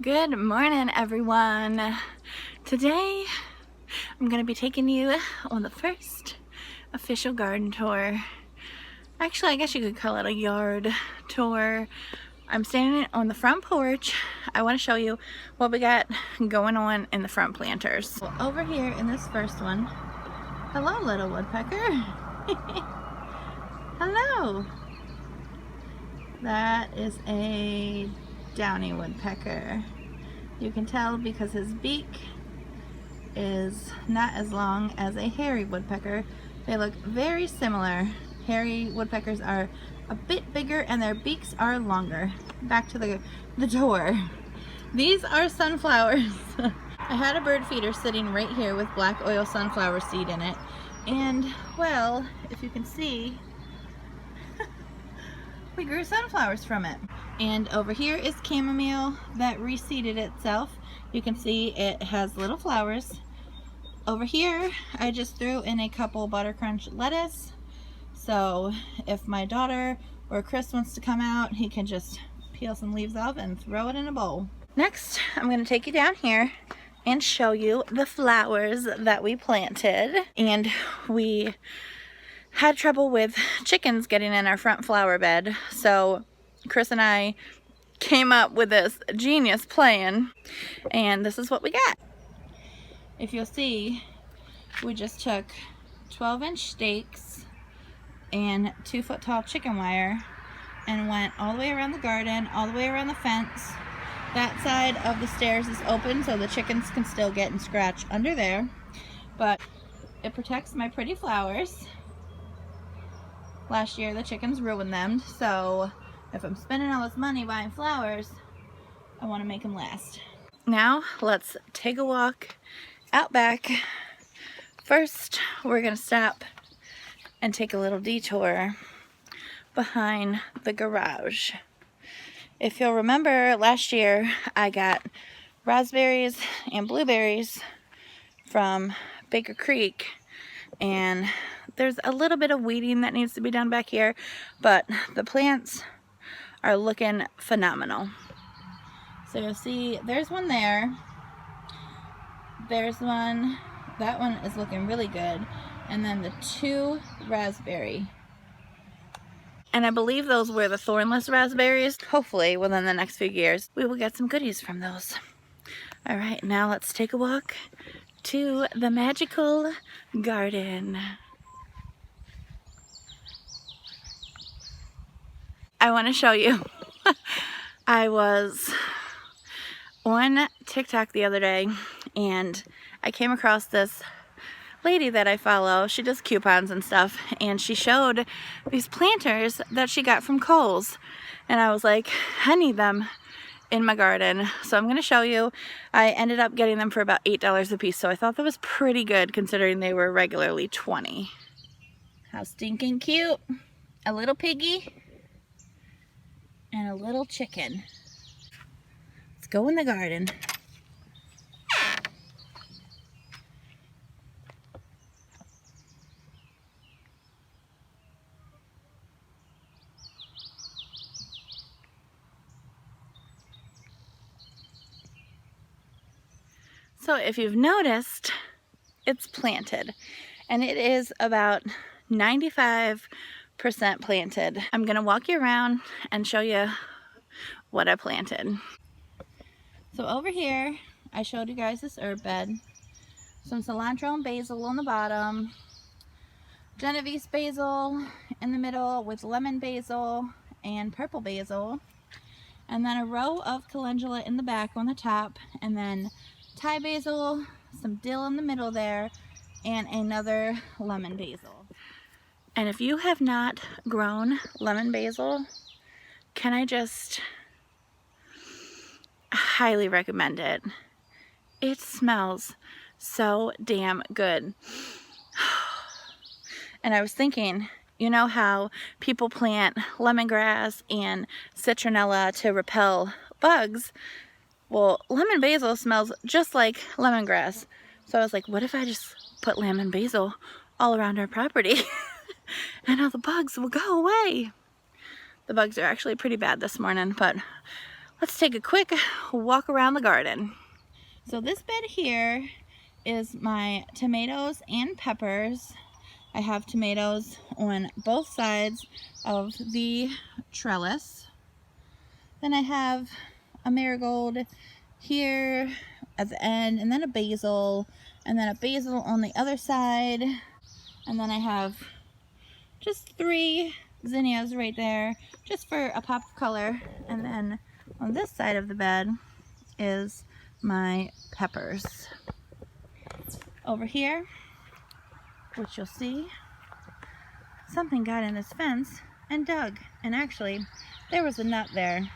Good morning, everyone. Today I'm going to be taking you on the first official garden tour. Actually, I guess you could call it a yard tour. I'm standing on the front porch. I want to show you what we got going on in the front planters. Well, over here in this first one, hello little woodpecker. Hello. That is a downy woodpecker. You can tell because his beak is not as long as a hairy woodpecker. They look very similar. Hairy woodpeckers are a bit bigger and their beaks are longer. Back to the door. These are sunflowers. I had a bird feeder sitting right here with black oil sunflower seed in it. And, well, if you can see, we grew sunflowers from it. And over here is chamomile that reseeded itself. You can see it has little flowers. Over here, I just threw in a couple buttercrunch lettuce. So if my daughter or Chris wants to come out, he can just peel some leaves off and throw it in a bowl. Next, I'm going to take you down here and show you the flowers that we planted. And we had trouble with chickens getting in our front flower bed, so Chris and I came up with this genius plan, and this is what we got. If you'll see, we just took 12-inch stakes and 2-foot tall chicken wire and went all the way around the garden, all the way around the fence. That side of the stairs is open so the chickens can still get and scratch under there, but it protects my pretty flowers. Last year the chickens ruined them, so if I'm spending all this money buying flowers, I want to make them last. Now let's take a walk out back. First, we're going to stop and take a little detour behind the garage. If you'll remember, last year I got raspberries and blueberries from Baker Creek, and there's a little bit of weeding that needs to be done back here, but the plants are looking phenomenal. So you'll see there's one there. There's one. That one is looking really good. And then the 2 raspberry. And I believe those were the thornless raspberries. Hopefully within the next few years we will get some goodies from those. All right, now let's take a walk to the magical garden. I want to show you. I was on TikTok the other day and I came across this lady that I follow. She does coupons and stuff, and she showed these planters that she got from Kohl's, and I was like, I need them in my garden. So I'm going to show you. I ended up getting them for about $8 a piece, so I thought that was pretty good considering they were regularly $20. How stinking cute. A little piggy and a little chicken. Let's go in the garden. So if you've noticed, it's planted, and it is about 95% planted. I'm gonna walk you around and show you what I planted. So over here, I showed you guys this herb bed. Some cilantro and basil on the bottom, Genovese basil in the middle with lemon basil and purple basil, and then a row of calendula in the back on the top, and then Thai basil, some dill in the middle there, and another lemon basil. And if you have not grown lemon basil, can I just highly recommend it. It smells so damn good. And I was thinking, you know how people plant lemongrass and citronella to repel bugs? Well, lemon basil smells just like lemongrass. So I was like, what if I just put lemon basil all around our property and all the bugs will go away? The bugs are actually pretty bad this morning, but let's take a quick walk around the garden. So this bed here is my tomatoes and peppers. I have tomatoes on both sides of the trellis. Then I have a marigold here at the end, and then a basil, and then a basil on the other side. And then I have just 3 zinnias right there, just for a pop of color. And then on this side of the bed is my peppers. Over here, which you'll see, something got in this fence and dug. And actually, there was a nut there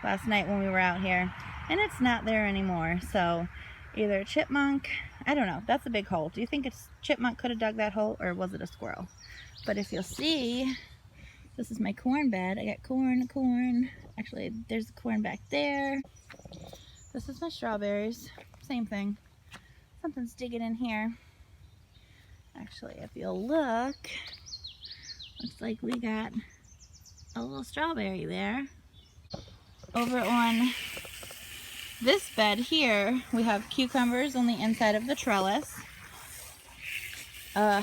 last night when we were out here, and it's not there anymore. So either a chipmunk, I don't know, that's a big hole. Do you think a chipmunk could have dug that hole, or was it a squirrel? But if you'll see, this is my corn bed. I got corn. Actually, there's corn back there. This is my strawberries. Same thing. Something's digging in here. Actually, if you'll look, looks like we got a little strawberry there. Over on this bed here, we have cucumbers on the inside of the trellis, a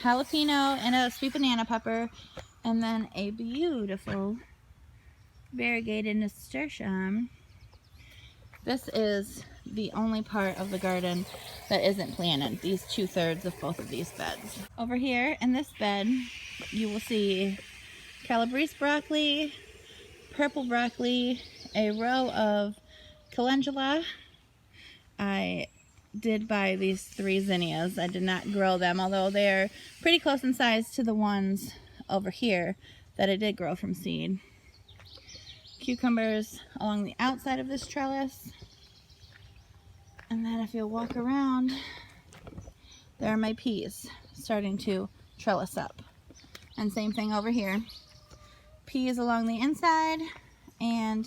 jalapeno and a sweet banana pepper, and then a beautiful variegated nasturtium. This is the only part of the garden that isn't planted, these 2/3 of both of these beds. Over here in this bed, you will see calabrese broccoli, purple broccoli, a row of calendula. I did buy these 3 zinnias. I did not grow them, although they're pretty close in size to the ones over here that I did grow from seed. Cucumbers along the outside of this trellis. And then if you'll walk around, there are my peas starting to trellis up. And same thing over here. Peas along the inside and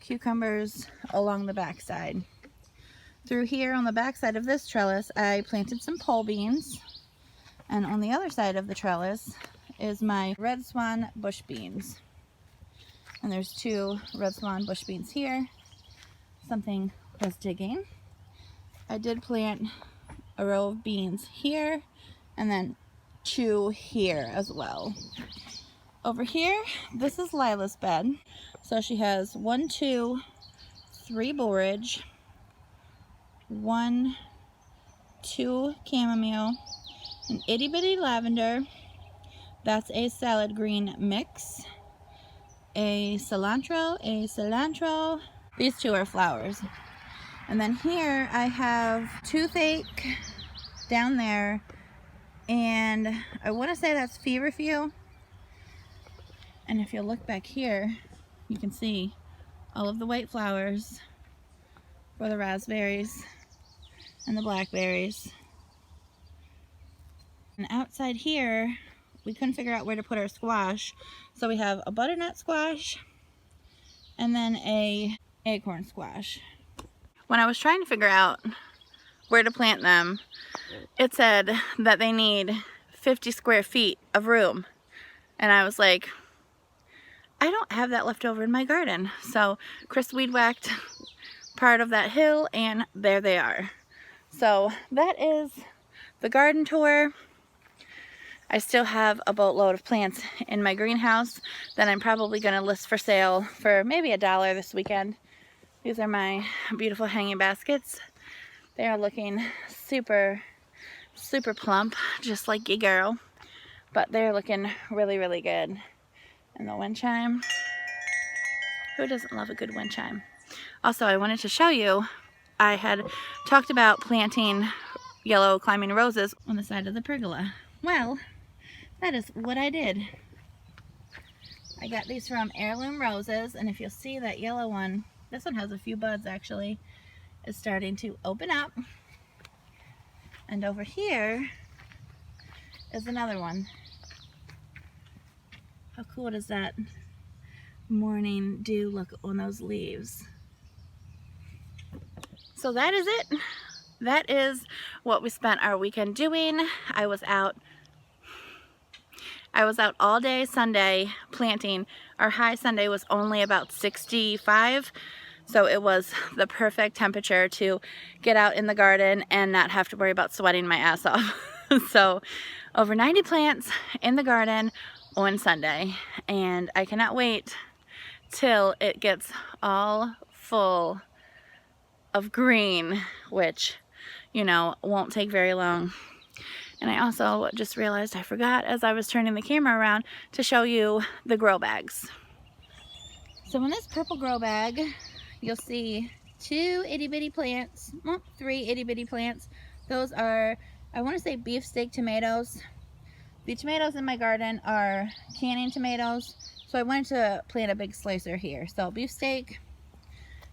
cucumbers along the back side. Through here on the back side of this trellis, I planted some pole beans. And on the other side of the trellis is my red swan bush beans. And there's 2 red swan bush beans here. Something was digging. I did plant a row of beans here and then 2 here as well. Over here, this is Lila's bed. So she has 1, 2, 3 borage, 1, 2 chamomile, an itty bitty lavender. That's a salad green mix. A cilantro. These 2 are flowers. And then here I have toothache down there, and I want to say that's feverfew. And if you look back here, you can see all of the white flowers for the raspberries and the blackberries. And outside here, we couldn't figure out where to put our squash, so we have a butternut squash and then a acorn squash. When I was trying to figure out where to plant them, it said that they need 50 square feet of room, and I was like, I don't have that left over in my garden. So Chris weed whacked part of that hill, and there they are. So that is the garden tour. I still have a boatload of plants in my greenhouse that I'm probably going to list for sale for maybe $1 this weekend. These are my beautiful hanging baskets. They are looking super plump, just like your girl, but they're looking really good. And the wind chime, who doesn't love a good wind chime? Also, I wanted to show you, I had talked about planting yellow climbing roses on the side of the pergola. Well, that is what I did. I got these from Heirloom Roses, and if you'll see that yellow one, this one has a few buds actually, is starting to open up. And over here is another one. How cool does that morning dew look on those leaves? So that is it. That is what we spent our weekend doing. I was out I was out all day Sunday planting. Our high Sunday was only about 65, so it was the perfect temperature to get out in the garden and not have to worry about sweating my ass off. So over 90 plants in the garden on Sunday, and I cannot wait till it gets all full of green, which, you know, won't take very long. And I also just realized I forgot as I was turning the camera around to show you the grow bags. So in this purple grow bag, you'll see 2 itty bitty plants, well, 3 itty bitty plants. Those are, I want to say, beefsteak tomatoes. The tomatoes in my garden are canning tomatoes, so I wanted to plant a big slicer here. So beefsteak.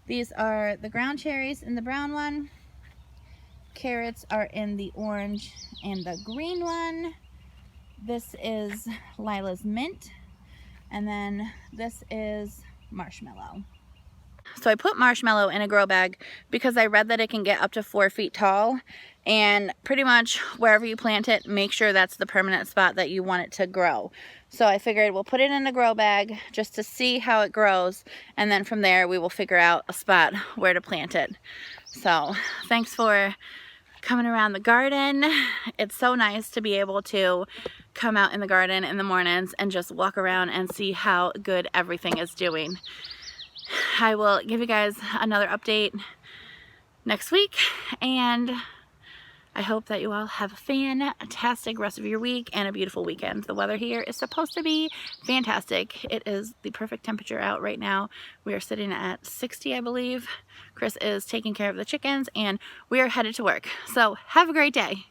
These are the ground cherries in the brown one. Carrots are in the orange and the green one. This is Lila's mint, and then this is marshmallow. So I put marshmallow in a grow bag because I read that it can get up to 4 feet tall, and pretty much wherever you plant it, make sure that's the permanent spot that you want it to grow. So I figured we'll put it in a grow bag just to see how it grows, and then from there we will figure out a spot where to plant it. So thanks for coming around the garden. It's so nice to be able to come out in the garden in the mornings and just walk around and see how good everything is doing. I will give you guys another update next week, and I hope that you all have a fantastic rest of your week and a beautiful weekend. The weather here is supposed to be fantastic. It is the perfect temperature out right now. We are sitting at 60, I believe. Chris is taking care of the chickens, and we are headed to work. So have a great day.